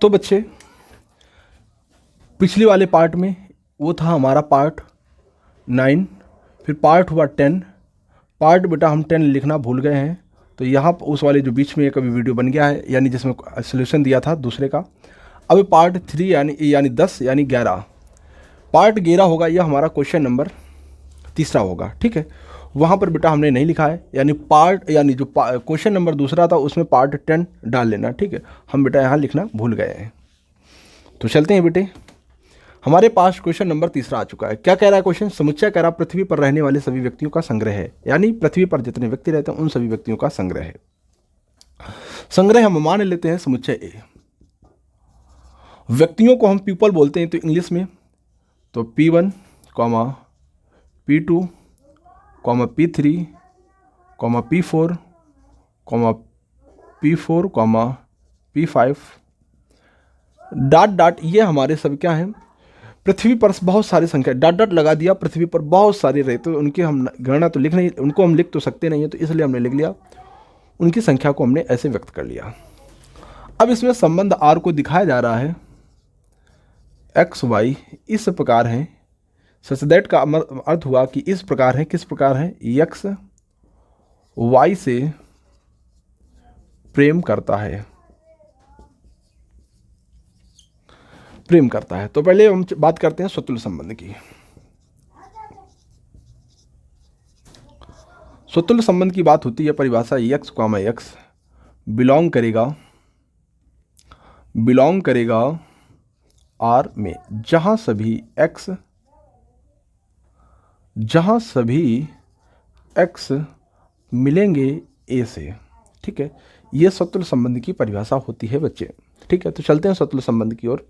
तो बच्चे पिछले वाले पार्ट में वो था हमारा पार्ट 9, फिर पार्ट हुआ 10। पार्ट बेटा हम 10 लिखना भूल गए हैं, तो यहाँ उस वाले जो बीच में एक अभी वीडियो बन गया है, यानी जिसमें सोल्यूशन दिया था दूसरे का। अब पार्ट 3 यानी 10 यानी 11, पार्ट 11 होगा, यह हमारा क्वेश्चन नंबर तीसरा होगा। ठीक है, वहाँ पर बेटा हमने नहीं लिखा है, यानी जो क्वेश्चन नंबर दूसरा था उसमें पार्ट 10 डाल लेना। ठीक है, हम बेटा यहाँ लिखना भूल गए हैं। तो चलते हैं बेटे, हमारे पास क्वेश्चन नंबर तीसरा आ चुका है। क्या कह रहा है क्वेश्चन? समुच्चय कह रहा पृथ्वी पर रहने वाले सभी व्यक्तियों का संग्रह है, यानी पृथ्वी पर जितने व्यक्ति रहते हैं उन सभी व्यक्तियों का संग्रह है। संग्रह हम मान लेते हैं समुच्चय ए। व्यक्तियों को हम पीपल बोलते हैं तो इंग्लिश में, तो P1, P2, P3, P4, P4, P5 dot dot, ये हमारे सब क्या हैं? पृथ्वी पर बहुत सारी संख्या, डॉट डॉट लगा दिया, पृथ्वी पर बहुत सारे रहते हैं, उनकी हम गणना तो लिख नहीं, उनको हम लिख तो सकते नहीं है, तो इसलिए हमने लिख लिया, उनकी संख्या को हमने ऐसे व्यक्त कर लिया। अब इसमें संबंध आर को दिखाया जा रहा है, एक्स वाई इस प्रकार है, सच दैट का अर्थ हुआ कि इस प्रकार है। किस प्रकार है? एक्स वाई से प्रेम करता है, प्रेम करता है। तो पहले हम बात करते हैं स्वतुल्य संबंध की। स्वतुल्य संबंध की बात होती है, परिभाषा एक्स कॉमा एक्स बिलोंग करेगा आर में, जहां सभी एक्स मिलेंगे ए से। ठीक है, यह स्वतुल्य संबंध की परिभाषा होती है बच्चे। ठीक है, तो चलते हैं स्वतुल्य संबंध की ओर।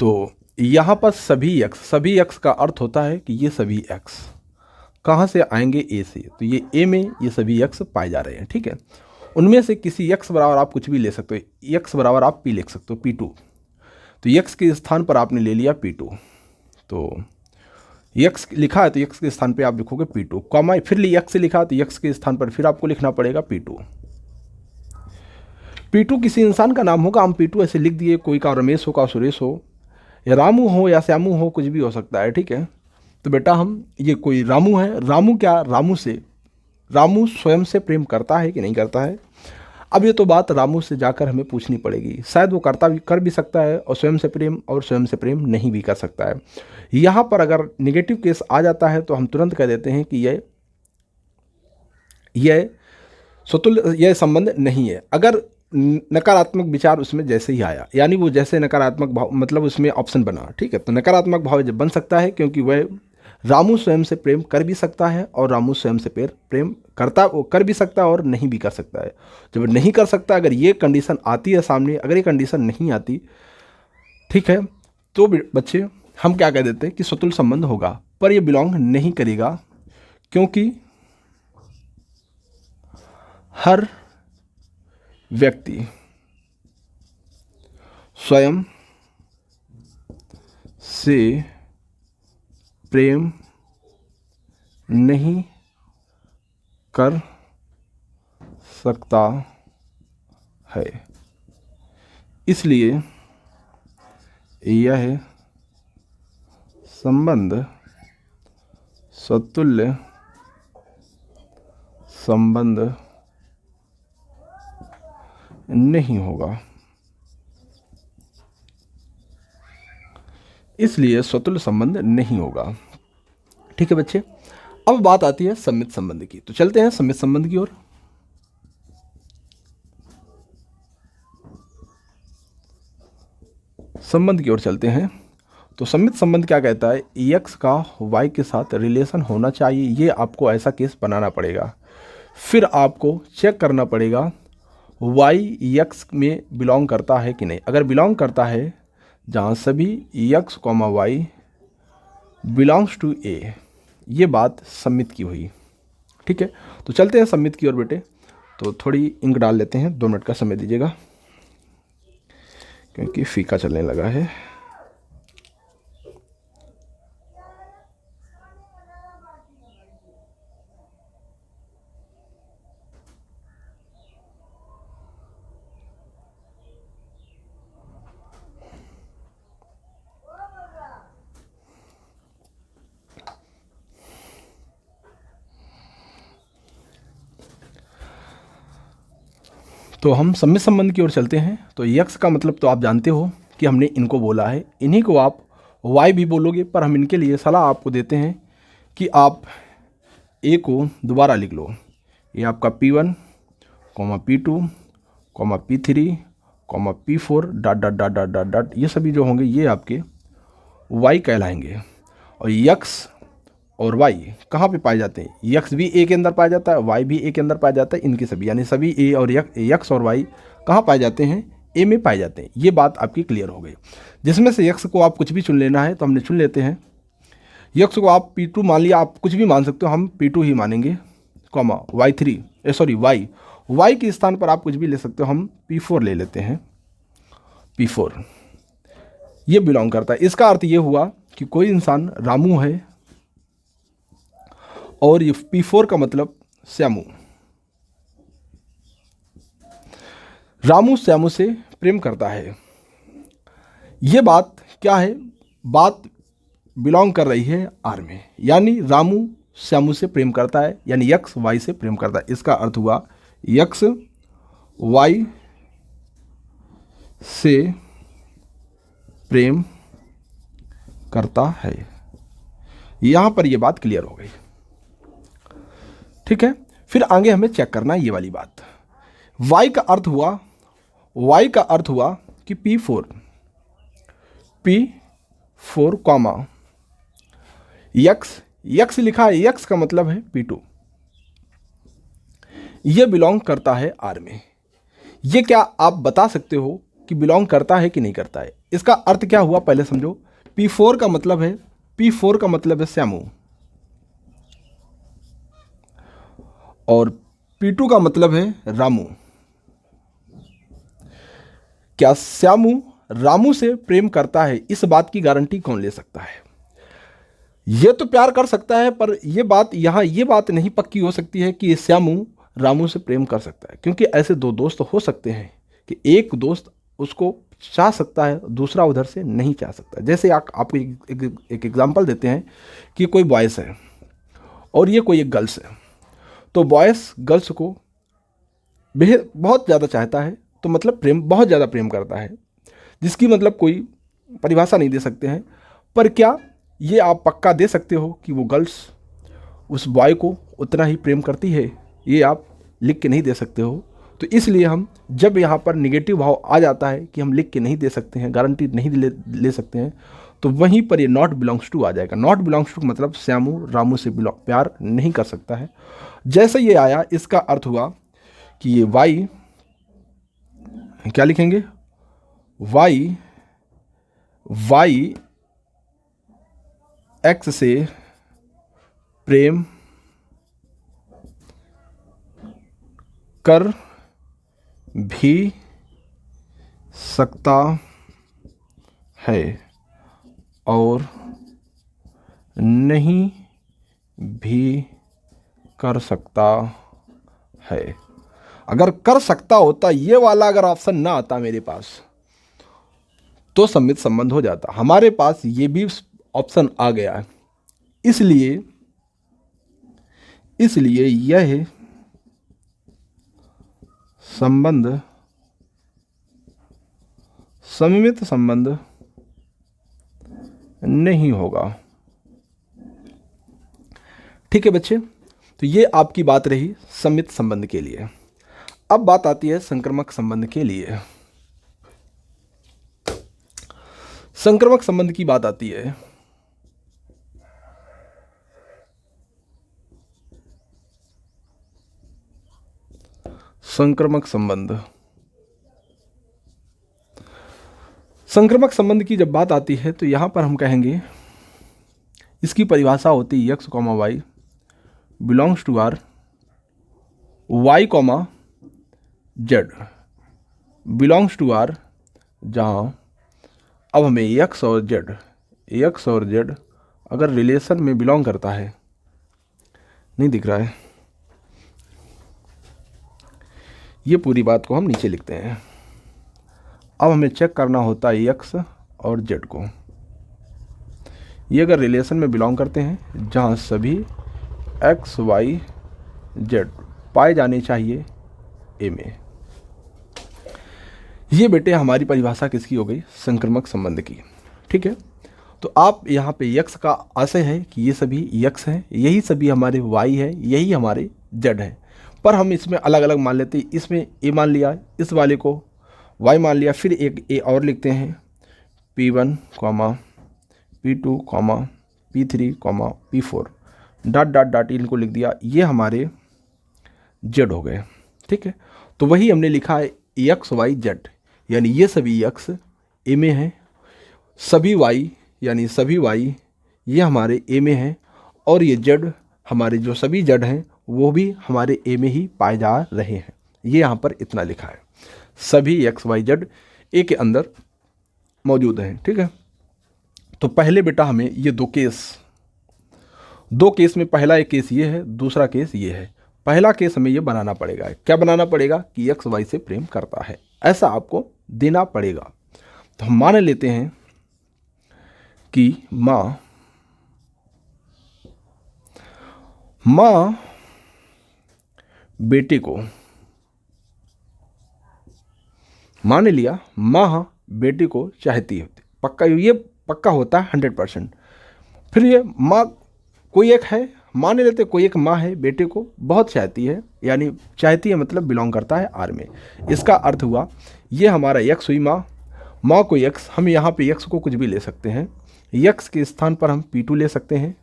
तो यहां पर सभी एक्स का अर्थ होता है कि ये सभी एक्स कहाँ से आएंगे? ए से। तो ये ए में ये सभी एक्स पाए जा रहे हैं। ठीक है, उनमें से किसी एक्स बराबर आप कुछ भी ले सकते हो, एक्स बराबर आप पी लिख सकते हो, P2। तो एक्स के स्थान पर आपने ले लिया P2, तो एक्स लिखा है तो एक्स के स्थान पे आप लिखोगे P2, कॉमा फिर एक्स से लिखा तो एक्स के स्थान पर फिर आपको लिखना पड़ेगा P2। P2 किसी इंसान का नाम होगा, हम P2 ऐसे लिख दिए, कोई का रमेश हो, का सुरेश हो, या रामू हो या श्यामू हो, कुछ भी हो सकता है। ठीक है, तो बेटा हम ये कोई रामू है, रामू स्वयं से प्रेम करता है कि नहीं करता है? अब ये तो बात रामू से जाकर हमें पूछनी पड़ेगी, शायद वो कर भी सकता है और स्वयं से प्रेम नहीं भी कर सकता है। यहाँ पर अगर निगेटिव केस आ जाता है तो हम तुरंत कह देते हैं कि यह संबंध नहीं है। अगर नकारात्मक विचार उसमें जैसे ही आया, यानी वो जैसे नकारात्मक भाव, मतलब उसमें ऑप्शन बना, ठीक है, तो नकारात्मक भाव जब बन सकता है, क्योंकि वह रामू स्वयं से प्रेम कर भी सकता है और रामू स्वयं से प्रेम कर भी सकता है और नहीं भी कर सकता है। जब नहीं कर सकता, अगर ये कंडीशन आती है सामने, अगर ये कंडीशन नहीं आती, ठीक है, तो बच्चे हम क्या कह देते हैं कि स्वतुल्य संबंध होगा, पर ये बिलोंग नहीं करेगा, क्योंकि हर व्यक्ति स्वयं से प्रेम नहीं कर सकता है, इसलिए यह संबंध स्वतुल्य संबंध नहीं होगा। इसलिए स्वतुल्य संबंध नहीं होगा। ठीक है बच्चे, अब बात आती है सम्मित संबंध की, तो चलते हैं सम्मित संबंध की ओर। संबंध की ओर चलते हैं। तो सम्मित संबंध क्या कहता है? एक्स का वाई के साथ रिलेशन होना चाहिए, ये आपको ऐसा केस बनाना पड़ेगा। फिर आपको चेक करना पड़ेगा वाई एक्स में बिलोंग करता है कि नहीं। अगर बिलोंग करता है, जहाँ सभी X comma Y belongs to A, ये बात सम्मित की हुई। ठीक है, तो चलते हैं सम्मित की ओर बेटे। तो थोड़ी इंक डाल लेते हैं, 2 मिनट का समय दीजिएगा, क्योंकि फीका चलने लगा है। तो हम सम्मित संबंध की ओर चलते हैं। तो यक्स का मतलब तो आप जानते हो कि हमने इनको बोला है, इन्हीं को आप वाई भी बोलोगे, पर हम इनके लिए सलाह आपको देते हैं कि आप ए को दोबारा लिख लो। ये आपका P1, P2, P3, P4 dot dot dot dot dot dot, ये सभी जो होंगे ये आपके वाई कहलाएंगे। और यक्स और वाई कहाँ पे पाए जाते हैं? यक्स भी ए के अंदर पाया जाता है, वाई भी ए के अंदर पाया जाता है। इनके सभी यानी सभी ए और यक्स और वाई कहाँ पाए जाते हैं? ए में पाए जाते हैं। ये बात आपकी क्लियर हो गई। जिसमें से यक्स को आप कुछ भी चुन लेना है तो हमने चुन लेते हैं। यक्स को आप P2 मान लिया, आप कुछ भी मान सकते हो, हम P2 ही मानेंगे, वाई के स्थान पर आप कुछ भी ले सकते हो, हम P4 ले लेते हैं। P4 ये बिलोंग करता है। इसका अर्थ ये हुआ कि कोई इंसान रामू है और ये P4 का मतलब श्यामू। रामू श्यामू से प्रेम करता है। ये बात क्या है? बात बिलोंग कर रही है आर में, यानी रामू श्यामू से प्रेम करता है, यानी यक्स वाई से प्रेम करता है। इसका अर्थ हुआ यक्स वाई से प्रेम करता है। यहां पर यह बात क्लियर हो गई। ठीक है, फिर आगे हमें चेक करना है ये वाली बात। वाई का अर्थ हुआ कि P4 कॉमा यक्स लिखा है, यक्स का मतलब है P2। ये बिलोंग करता है आर में। ये क्या आप बता सकते हो कि बिलोंग करता है कि नहीं करता है? इसका अर्थ क्या हुआ पहले समझो। P4 का मतलब है श्यामू और P2 का मतलब है रामू। क्या श्यामू रामू से प्रेम करता है? इस बात की गारंटी कौन ले सकता है? ये तो प्यार कर सकता है, पर ये बात नहीं पक्की हो सकती है कि श्यामू रामू से प्रेम कर सकता है, क्योंकि ऐसे दो दोस्त हो सकते हैं कि एक दोस्त उसको चाह सकता है, दूसरा उधर से नहीं चाह सकता। जैसे आपको एक एग्जांपल देते हैं कि कोई बॉयस है और ये कोई एक गर्ल्स है। तो बॉयस गर्ल्स को बहुत ज़्यादा चाहता है, तो मतलब बहुत ज़्यादा प्रेम करता है, जिसकी मतलब कोई परिभाषा नहीं दे सकते हैं। पर क्या ये आप पक्का दे सकते हो कि वो गर्ल्स उस बॉय को उतना ही प्रेम करती है? ये आप लिख के नहीं दे सकते हो। तो इसलिए हम जब यहाँ पर निगेटिव भाव आ जाता है कि हम लिख के नहीं दे सकते हैं, गारंटी नहीं ले सकते हैं, तो वहीं पर ये नॉट बिलोंग्स टू आ जाएगा। नॉट बिलोंग्स टू मतलब श्यामू रामू से प्यार नहीं कर सकता है। जैसे ये आया, इसका अर्थ हुआ कि ये वाई क्या लिखेंगे? वाई एक्स से प्रेम कर भी सकता है और नहीं भी कर सकता है। अगर कर सकता होता, ये वाला अगर ऑप्शन ना आता मेरे पास, तो सम्मित संबंध हो जाता। हमारे पास ये भी ऑप्शन आ गया है, इसलिए यह संबंध सम्मित संबंध नहीं होगा। ठीक है बच्चे, तो ये आपकी बात रही सम्मित संबंध के लिए। अब बात आती है संक्रामक संबंध के लिए। संक्रामक संबंध की बात आती है। संक्रामक संबंध की जब बात आती है तो यहां पर हम कहेंगे, इसकी परिभाषा होती है x, y belongs to R, y, z belongs to R, जहां अब हमें x और z अगर रिलेशन में बिलोंग करता है, नहीं दिख रहा है, ये पूरी बात को हम नीचे लिखते हैं। अब हमें चेक करना होता है x और z को। ये अगर रिलेशन में बिलोंग करते हैं जहाँ सभी x, y, z पाए जाने चाहिए ए में, ये बेटे हमारी परिभाषा किसकी हो गई, संक्रामक संबंध की। ठीक है, तो आप यहाँ पे यक्स का आशय है कि ये सभी यक्स हैं, यही सभी हमारे वाई है, यही हमारे जेड है, पर हम इसमें अलग अलग मान लेते हैं। इसमें ए मान लिया, इस वाले को वाई मान लिया, फिर एक ए और लिखते हैं P1, P2, P3, P4 dot dot dot इनको लिख दिया, ये हमारे जेड हो गए। ठीक है, तो वही हमने लिखा है एक्स वाई जेड, यानी ये सभी एक्स ए में हैं, सभी वाई यानी सभी वाई ये हमारे ए में हैं, और ये जेड हमारे जो सभी जेड हैं वो भी हमारे ए में ही पाए जा रहे हैं। ये यहाँ पर इतना लिखा है, सभी एक्स वाई जेड ए के अंदर मौजूद हैं। ठीक है, तो पहले बेटा हमें ये दो केस में पहला एक केस ये है, दूसरा केस ये है। पहला केस हमें ये बनाना पड़ेगा, क्या बनाना पड़ेगा कि एक्स वाई से प्रेम करता है, ऐसा आपको देना पड़ेगा। तो हम मान लेते हैं कि माँ बेटे को, मान लिया माँ बेटे को चाहती है, पक्का, ये पक्का होता है 100%। फिर ये माँ कोई एक है, मान लेते कोई एक माँ है, बेटे को बहुत चाहती है, यानी चाहती है मतलब बिलोंग करता है आर में। इसका अर्थ हुआ ये हमारा यक्स हुई माँ को यक्स, हम यहाँ पे यक्स को कुछ भी ले सकते हैं, यक्स के स्थान पर हम P2 ले सकते हैं।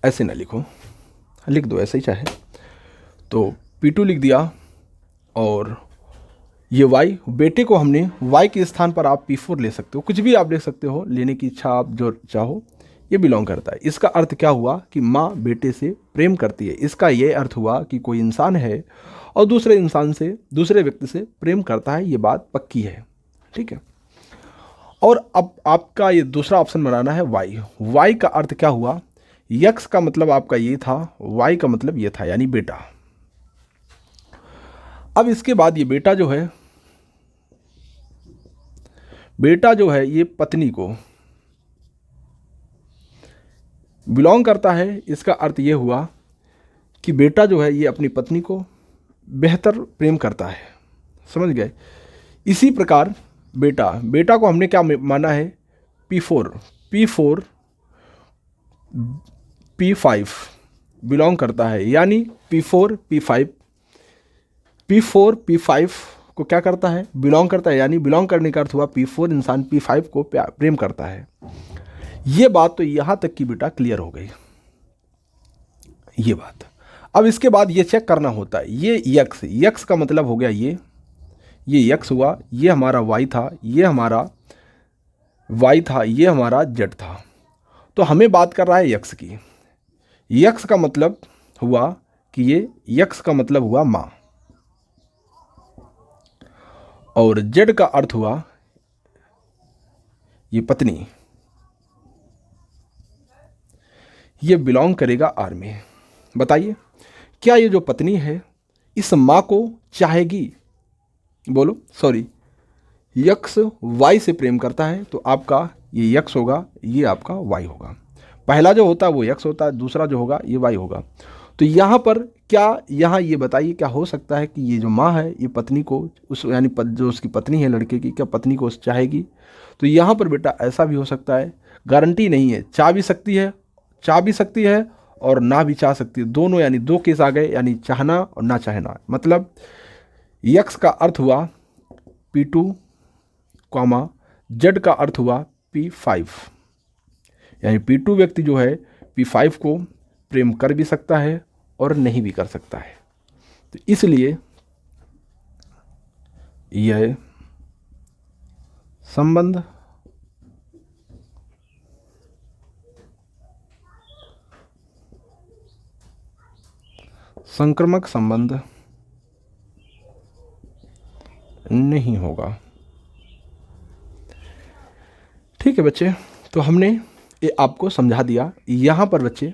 ऐसे ना लिखो, लिख दो ऐसे ही चाहे तो P2 लिख दिया, और ये y बेटे को हमने y के स्थान पर आप P4 ले सकते हो, कुछ भी आप ले सकते हो, लेने की इच्छा आप जो चाहो, ये बिलोंग करता है। इसका अर्थ क्या हुआ कि माँ बेटे से प्रेम करती है। इसका ये अर्थ हुआ कि कोई इंसान है और दूसरे इंसान से, दूसरे व्यक्ति से प्रेम करता है, ये बात पक्की है। ठीक है, और अब आपका ये दूसरा ऑप्शन बनाना है y का अर्थ क्या हुआ, यक्स का मतलब आपका ये था, y का मतलब ये था, यानी बेटा। अब इसके बाद ये बेटा जो है ये पत्नी को बिलोंग करता है। इसका अर्थ ये हुआ कि बेटा जो है ये अपनी पत्नी को बेहतर प्रेम करता है, समझ गए। इसी प्रकार बेटा को हमने क्या माना है, P4 P5 बिलोंग करता है, यानी P4 P5 को क्या करता है, बिलोंग करता है, यानी बिलोंग करने का अर्थ हुआ P4 इंसान P5 को प्रेम करता है। ये बात तो यहाँ तक की बेटा क्लियर हो गई, ये बात। अब इसके बाद ये चेक करना होता है, ये यक्स का मतलब हो गया ये यक्स हुआ, ये हमारा वाई था, ये हमारा वाई था, ये हमारा जेड था। तो हमें बात कर रहा है यक्स की। यक्स का मतलब हुआ कि ये यक्स का मतलब हुआ माँ, और जेड का अर्थ हुआ ये पत्नी, ये बिलोंग करेगा आर में। बताइए क्या ये जो पत्नी है इस माँ को चाहेगी, बोलो, सॉरी, यक्स वाई से प्रेम करता है, तो आपका ये यक्स होगा, ये आपका वाई होगा। पहला जो होता है वो यक्स होता है, दूसरा जो होगा ये वाई होगा। तो यहाँ पर क्या, यहाँ ये बताइए क्या हो सकता है कि ये जो माँ है ये पत्नी को उस, यानी जो उसकी पत्नी है लड़के की, क्या पत्नी को चाहेगी? तो यहाँ पर बेटा ऐसा भी हो सकता है, गारंटी नहीं है, चाह भी सकती है और ना भी चाह सकती है, दोनों, यानी दो केस आ गए, यानी चाहना और ना चाहना। मतलब यक्स का अर्थ हुआ P2, जेड का अर्थ हुआ P5, यानी P2 व्यक्ति जो है P5 को प्रेम कर भी सकता है और नहीं भी कर सकता है। तो इसलिए यह संबंध संक्रामक संबंध नहीं होगा। ठीक है बच्चे, तो हमने ये आपको समझा दिया। यहाँ पर बच्चे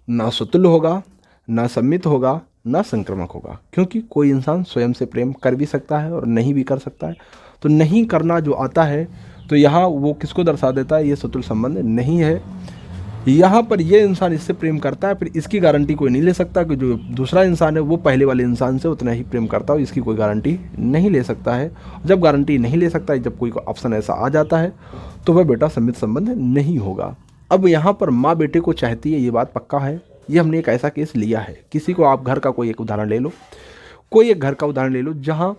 ना सुतुल्य होगा, ना सम्मित होगा, ना संक्रामक होगा, क्योंकि कोई इंसान स्वयं से प्रेम कर भी सकता है और नहीं भी कर सकता है। तो नहीं करना जो आता है तो यहाँ वो किसको दर्शा देता है, ये सुतुल्य संबंध नहीं है। यहाँ पर ये इंसान इससे प्रेम करता है, फिर इसकी गारंटी कोई नहीं ले सकता कि जो दूसरा इंसान है वो पहले वाले इंसान से उतना ही प्रेम करता हो, इसकी कोई गारंटी नहीं ले सकता है। जब गारंटी नहीं ले सकता है, जब कोई ऑप्शन ऐसा आ जाता है, तो वह बेटा सममित संबंध नहीं होगा। अब यहाँ पर माँ बेटे को चाहती है, ये बात पक्का है। ये हमने एक ऐसा केस लिया है, किसी को आप घर का कोई एक उदाहरण ले लो, कोई एक घर का उदाहरण ले लो जहाँ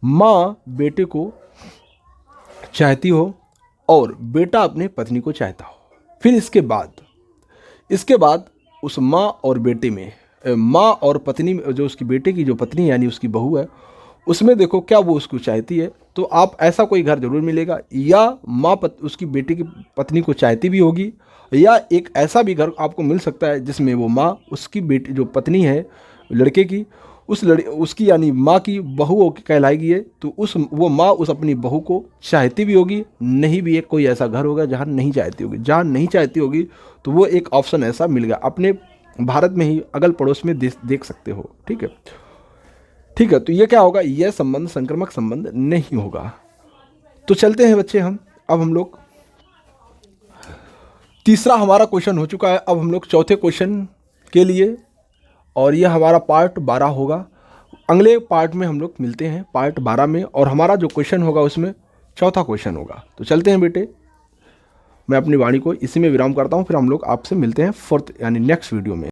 माँ बेटे को चाहती हो और बेटा अपने पत्नी को चाहता हो। फिर इसके बाद उस माँ और बेटे में, माँ और पत्नी में, जो उसकी बेटे की जो पत्नी यानी उसकी बहू है, उसमें देखो क्या वो उसको चाहती है। तो आप ऐसा कोई घर जरूर मिलेगा, या माँ उसकी बेटे की पत्नी को चाहती भी होगी, या एक ऐसा भी घर आपको मिल सकता है जिसमें वो माँ उसकी बेटी जो पत्नी है लड़के की, उसकी यानी माँ की बहू कहलाएगी ये, तो वो माँ उस अपनी बहू को चाहती भी होगी, नहीं भी एक कोई ऐसा घर होगा जहाँ नहीं चाहती होगी। जहाँ नहीं चाहती होगी तो वो एक ऑप्शन ऐसा मिल गया, अपने भारत में ही अगल पड़ोस में देख सकते हो। ठीक है, ठीक है। तो ये क्या होगा, यह संबंध संक्रामक संबंध नहीं होगा। तो चलते हैं बच्चे, अब हम लोग तीसरा हमारा क्वेश्चन हो चुका है। अब हम लोग चौथे क्वेश्चन के लिए, और यह हमारा पार्ट 12 होगा। अगले पार्ट में हम लोग मिलते हैं पार्ट 12 में, और हमारा जो क्वेश्चन होगा उसमें चौथा क्वेश्चन होगा। तो चलते हैं बेटे, मैं अपनी वाणी को इसी में विराम करता हूँ, फिर हम लोग आपसे मिलते हैं फोर्थ यानी नेक्स्ट वीडियो में।